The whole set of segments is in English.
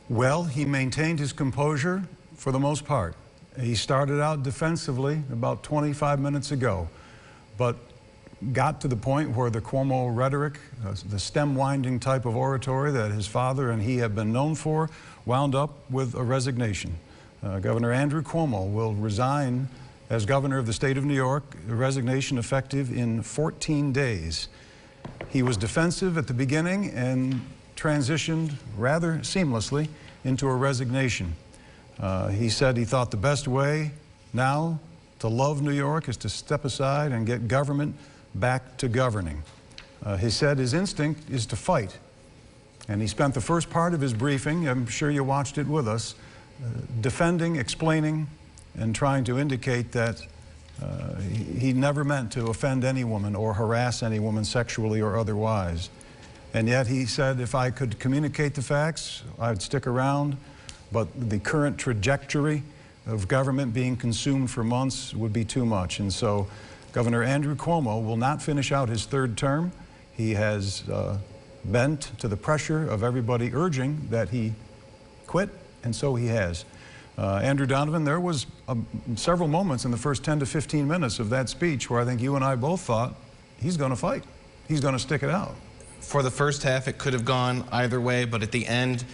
Well, he maintained his composure for the most part. He started out defensively about 25 minutes ago, but got to the point where the Cuomo rhetoric, the stem-winding type of oratory that his father and he have been known for, wound up with a resignation. Governor Andrew Cuomo will resign as governor of the state of New York, a resignation effective in 14 days. He was defensive at the beginning and transitioned rather seamlessly into a resignation. He said he thought the best way now to love New York is to step aside and get government back to governing. He said his instinct is to fight. And he spent the first part of his briefing, I'm sure you watched it with us, defending, explaining, and trying to indicate that he never meant to offend any woman or harass any woman sexually or otherwise. And yet he said if I could communicate the facts, I'd stick around, but the current trajectory of government being consumed for months would be too much. And so Governor Andrew Cuomo will not finish out his third term. He has bent to the pressure of everybody urging that he quit, and so he has. Andrew Donovan, there was several moments in the first 10 to 15 minutes of that speech where I think you and I both thought, he's going to fight. He's going to stick it out. For the first half, it could have gone either way, but at the end,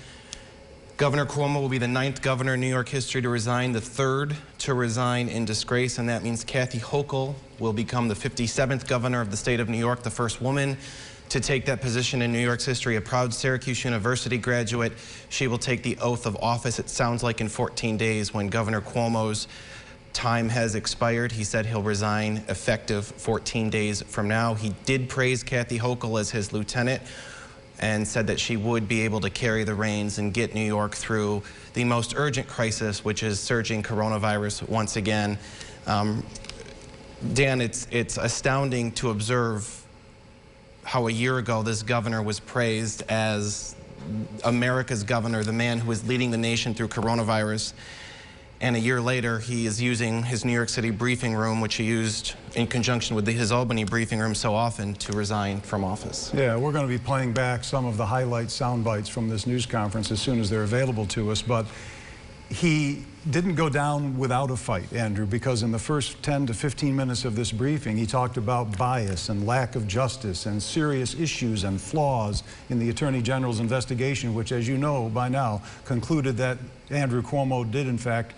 Governor Cuomo will be the 9th governor in New York history to resign, the 3rd to resign in disgrace, and that means Kathy Hochul will become the 57th governor of the state of New York, the first woman to take that position in New York's history, a proud Syracuse University graduate. She will take the oath of office, it sounds like, in 14 days when Governor Cuomo's time has expired. He said he'll resign effective 14 days from now. He did praise Kathy Hochul as his lieutenant and said that she would be able to carry the reins and get New York through the most urgent crisis, which is surging coronavirus once again. Dan, it's astounding to observe how a year ago this governor was praised as America's governor, the man who was leading the nation through coronavirus. And a year later, he is using his New York City briefing room, which he used in conjunction with his Albany briefing room so often, to resign from office. Yeah, we're going to be playing back some of the highlight sound bites from this news conference as soon as they're available to us. But he didn't go down without a fight, Andrew, because in the first 10 to 15 minutes of this briefing, he talked about bias and lack of justice and serious issues and flaws in the Attorney General's investigation, which, as you know by now, concluded that Andrew Cuomo did, in fact,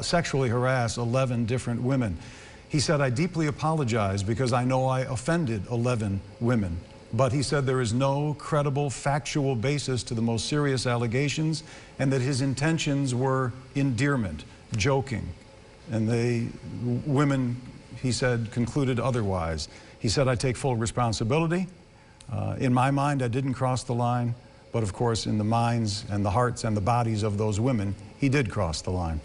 sexually harass 11 different women. He said, I deeply apologize because I know I offended 11 women. But he said there is no credible factual basis to the most serious allegations and that his intentions were endearment, joking. And the women, he said, concluded otherwise. He said, I take full responsibility. In my mind, I didn't cross the line. But of course, in the minds and the hearts and the bodies of those women, he did cross the line.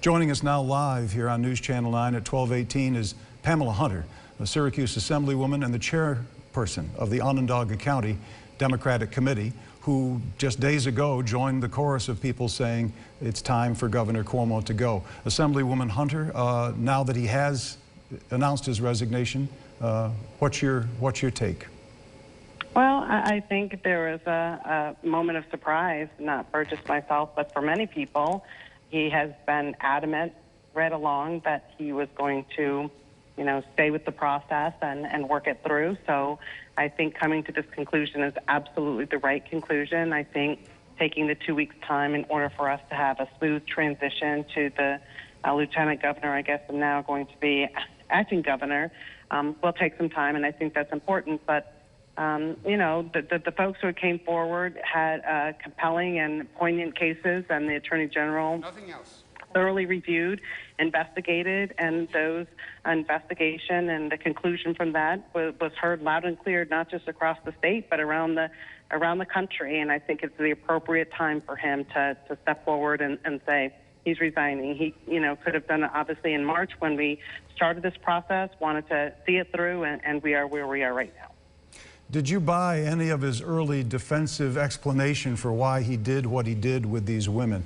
Joining us now live here on News Channel 9 at 12:18 is Pamela Hunter, a Syracuse Assemblywoman and the chairperson of the Onondaga County Democratic Committee, who just days ago joined the chorus of people saying it's time for Governor Cuomo to go. Assemblywoman Hunter, now that he has announced his resignation, what's your take? Well, I think there was a moment of surprise, not for just myself, but for many people. He has been adamant right along that he was going to, stay with the process and work it through. So I think coming to this conclusion is absolutely the right conclusion. I think taking the 2 weeks time in order for us to have a smooth transition to the lieutenant governor, I guess I'm now going to be acting governor, will take some time, and I think that's important. But the folks who came forward had compelling and poignant cases, and the Attorney General thoroughly reviewed, investigated, and those investigation and the conclusion from that was heard loud and clear, not just across the state, but around the country. And I think it's the appropriate time for him to step forward and say he's resigning. He, could have done it obviously in March when we started this process, wanted to see it through, and we are where we are right now. Did you buy any of his early defensive explanation for why he did what he did with these women?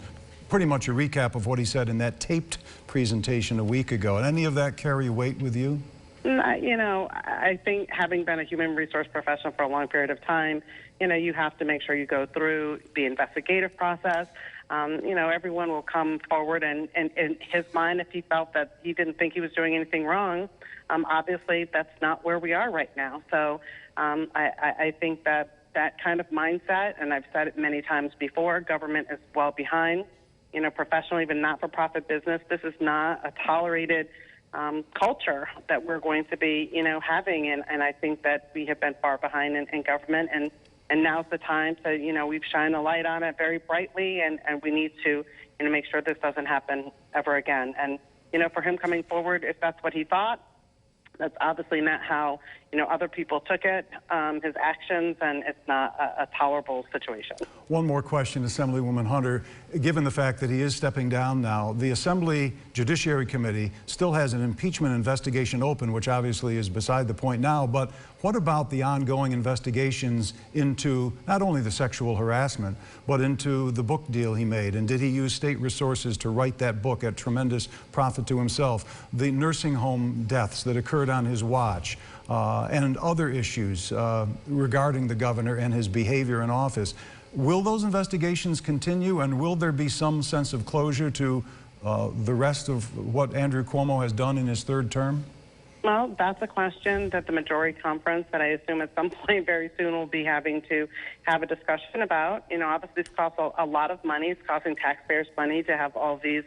Pretty much a recap of what he said in that taped presentation a week ago. And any of that carry weight with you? I think having been a human resource professional for a long period of time, you have to make sure you go through the investigative process. Everyone will come forward and in his mind, if he felt that he didn't think he was doing anything wrong, obviously that's not where we are right now. So I think that kind of mindset, and I've said it many times before, government is well behind, professional, even not-for-profit business. This is not a tolerated culture that we're going to be, having, and I think that we have been far behind in government, and now's the time to, we've shined a light on it very brightly, and we need to, make sure this doesn't happen ever again. And, for him coming forward, if that's what he thought, that's obviously not how, other people took it, his actions, and it's not a tolerable situation. One more question, Assemblywoman Hunter. Given the fact that he is stepping down now, the Assembly Judiciary Committee still has an impeachment investigation open, which obviously is beside the point now, but what about the ongoing investigations into not only the sexual harassment, but into the book deal he made? And did he use state resources to write that book at tremendous profit to himself? The nursing home deaths that occurred on his watch, and other issues regarding the governor and his behavior in office. Will those investigations continue, and will there be some sense of closure to the rest of what Andrew Cuomo has done in his third term? Well, that's a question that the majority conference, that I assume at some point very soon, will be having to have a discussion about. Obviously this costs a lot of money. It's costing taxpayers money to have all these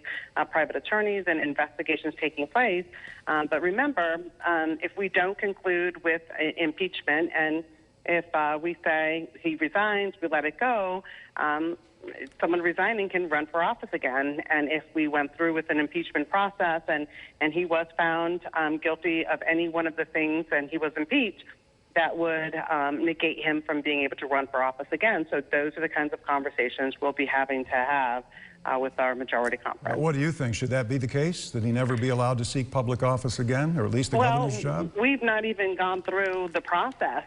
private attorneys and investigations taking place. But remember, if we don't conclude with impeachment, and if we say he resigns, we let it go, someone resigning can run for office again. And if we went through with an impeachment process and he was found guilty of any one of the things and he was impeached, that would negate him from being able to run for office again. So those are the kinds of conversations we'll be having to have with our majority conference. What do you think? Should that be the case, that he never be allowed to seek public office again, or at least the governor's job? We've not even gone through the process,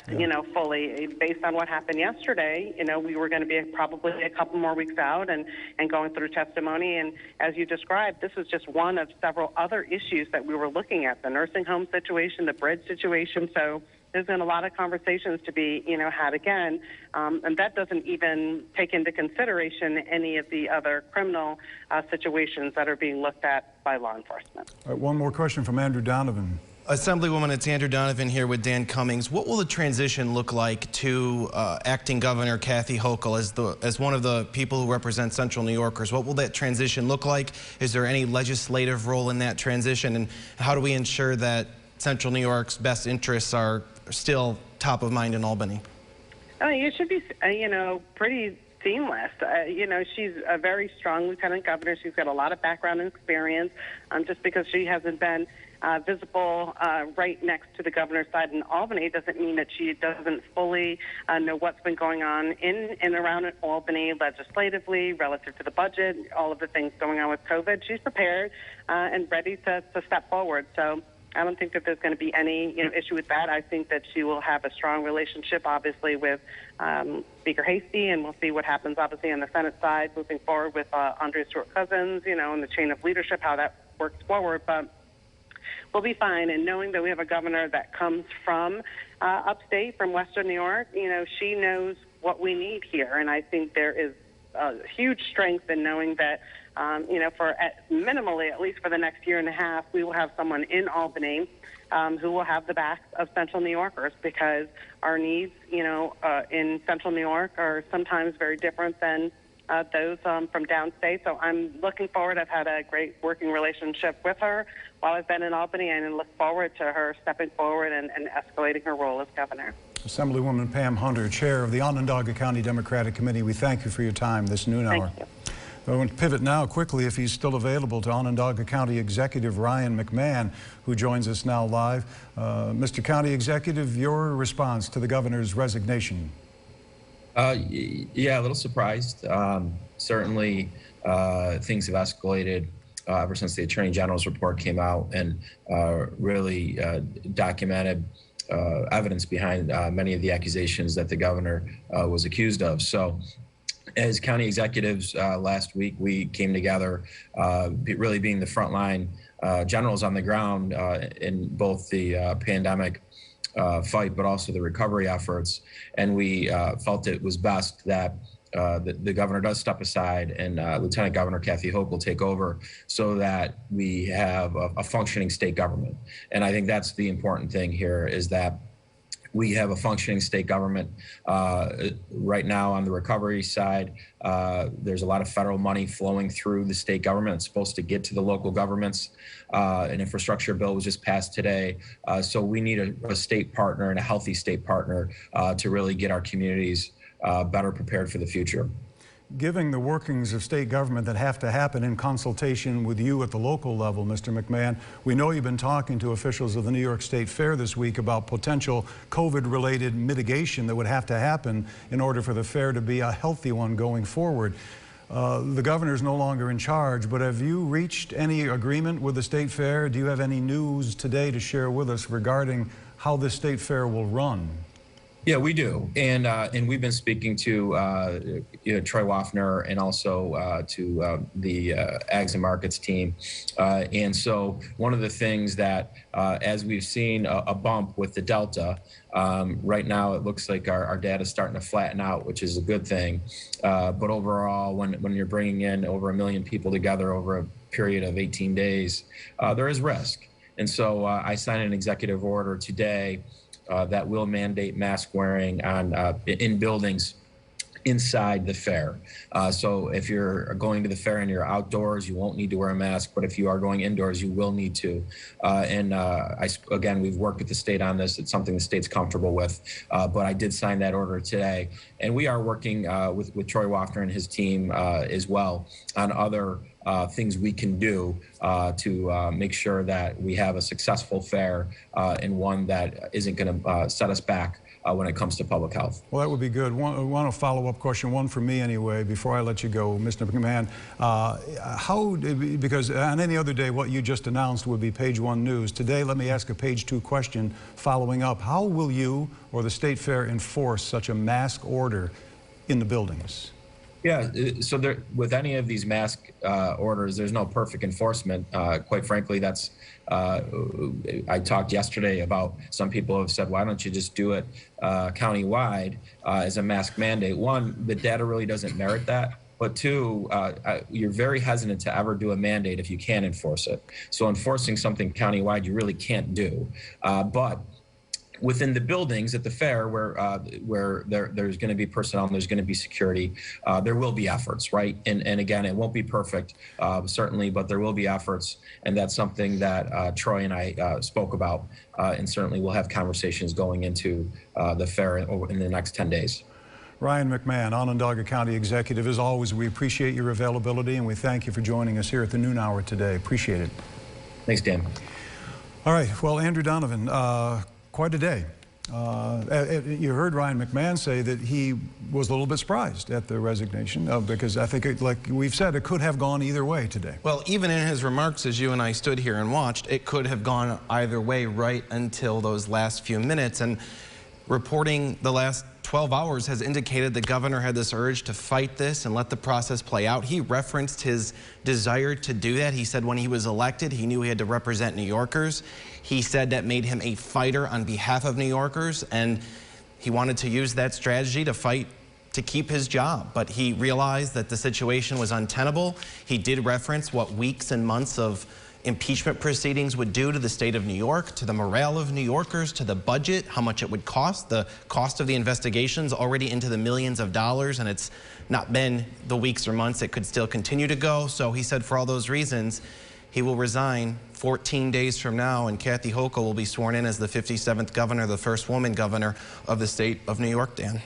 fully. Based on what happened yesterday, we were going to be probably a couple more weeks out and going through testimony. And as you described, this was just one of several other issues that we were looking at, the nursing home situation, the bridge situation. So there's been a lot of conversations to be, had again, and that doesn't even take into consideration any of the other criminal situations that are being looked at by law enforcement. All right, one more question from Andrew Donovan. Assemblywoman, it's Andrew Donovan here with Dan Cummings. What will the transition look like to acting Governor Kathy Hochul as one of the people who represent Central New Yorkers? What will that transition look like? Is there any legislative role in that transition? And how do we ensure that Central New York's best interests are still top of mind in Albany? It should be, pretty seamless. She's a very strong lieutenant governor. She's got a lot of background and experience. Just because she hasn't been visible right next to the governor's side in Albany doesn't mean that she doesn't fully know what's been going on in and around Albany legislatively, relative to the budget, all of the things going on with COVID. She's prepared and ready to step forward. So I don't think that there's going to be any issue with that. I think that she will have a strong relationship, obviously, with Speaker Hastie, and we'll see what happens, obviously, on the Senate side moving forward with Andrea Stewart-Cousins, and the chain of leadership, how that works forward. But we'll be fine. And knowing that we have a governor that comes from upstate, from Western New York, she knows what we need here. And I think there is huge strength in knowing that, for minimally, at least for the next year and a half, we will have someone in Albany who will have the backs of Central New Yorkers, because our needs, in Central New York are sometimes very different than those from downstate. So I'm looking forward. I've had a great working relationship with her while I've been in Albany, and I look forward to her stepping forward and escalating her role as governor. Assemblywoman Pam Hunter, chair of the Onondaga County Democratic Committee, we thank you for your time this noon hour. Thank you. I want to pivot now quickly, if he's still available, to Onondaga County Executive Ryan McMahon, who joins us now live. Mr. County Executive, your response to the governor's resignation? Yeah, a little surprised. Certainly, things have escalated ever since the Attorney General's report came out and really documented evidence behind many of the accusations that the governor was accused of. So, as county executives last week, we came together, really being the front line generals on the ground in both the pandemic fight, but also the recovery efforts. And we felt it was best that the governor does step aside and Lieutenant Governor Kathy Hochul take over so that we have a functioning state government. And I think that's the important thing here, is that we have a functioning state government. Right now on the recovery side, there's a lot of federal money flowing through the state government. It's supposed to get to the local governments. An infrastructure bill was just passed today. So we need a state partner and a healthy state partner to really get our communities better prepared for the future. Given the workings of state government that have to happen in consultation with you at the local level, Mr. McMahon, we know you've been talking to officials of the New York State Fair this week about potential COVID-related mitigation that would have to happen in order for the fair to be a healthy one going forward. The governor is no longer in charge, but have you reached any agreement with the State Fair? Do you have any news today to share with us regarding how the State Fair will run? Yeah, we do, and we've been speaking to Troy Waffner and also to the Ags and Markets team, and so one of the things that as we've seen a bump with the Delta, right now it looks like our data is starting to flatten out, which is a good thing. But overall, when you're bringing in over 1 million people together over a period of 18 days, there is risk, and so I signed an executive order today that will mandate mask wearing in buildings inside the fair. So if you're going to the fair and you're outdoors, you won't need to wear a mask, but if you are going indoors, you will need to. Again, we've worked with the state on this. It's something the state's comfortable with, but I did sign that order today. And we are working with Troy Waffner and his team as well on other things we can do to make sure that we have a successful fair and one that isn't going to set us back when it comes to public health. Well, that would be good. One follow-up question, one for me anyway, before I let you go, Mr. McMahon. Because on any other day, what you just announced would be page 1 news. Today, let me ask a page 2 question following up. How will you or the State Fair enforce such a mask order in the buildings? Yeah, so with any of these mask orders, there's no perfect enforcement. Quite frankly, that's, I talked yesterday about some people have said, why don't you just do it countywide as a mask mandate? One, the data really doesn't merit that. But two, you're very hesitant to ever do a mandate if you can't enforce it. So enforcing something countywide, you really can't do. But within the buildings at the fair where there's going to be personnel and there's going to be security, there will be efforts, right? And again, it won't be perfect, certainly, but there will be efforts. And that's something that Troy and I spoke about. And certainly we'll have conversations going into the fair in the next 10 days. Ryan McMahon, Onondaga County Executive. As always, we appreciate your availability and we thank you for joining us here at the noon hour today. Appreciate it. Thanks, Dan. All right, well, Andrew Donovan, quite a day. You heard Ryan McMahon say that he was a little bit surprised at the resignation because I think, like we've said, it could have gone either way today. Well, even in his remarks, as you and I stood here and watched, it could have gone either way right until those last few minutes. And reporting the last 12 hours has indicated the governor had this urge to fight this and let the process play out. He referenced his desire to do that. He said when he was elected, he knew he had to represent New Yorkers. He said that made him a fighter on behalf of New Yorkers, and he wanted to use that strategy to fight to keep his job. But he realized that the situation was untenable. He did reference what weeks and months of impeachment proceedings would do to the state of New York, to the morale of New Yorkers, to the budget, how much it would cost. The cost of the investigations already into the millions of dollars, and it's not been the weeks or months. It could still continue to go. So he said for all those reasons, he will resign 14 days from now, and Kathy Hochul will be sworn in as the 57th governor, the first woman governor of the state of New York, Dan.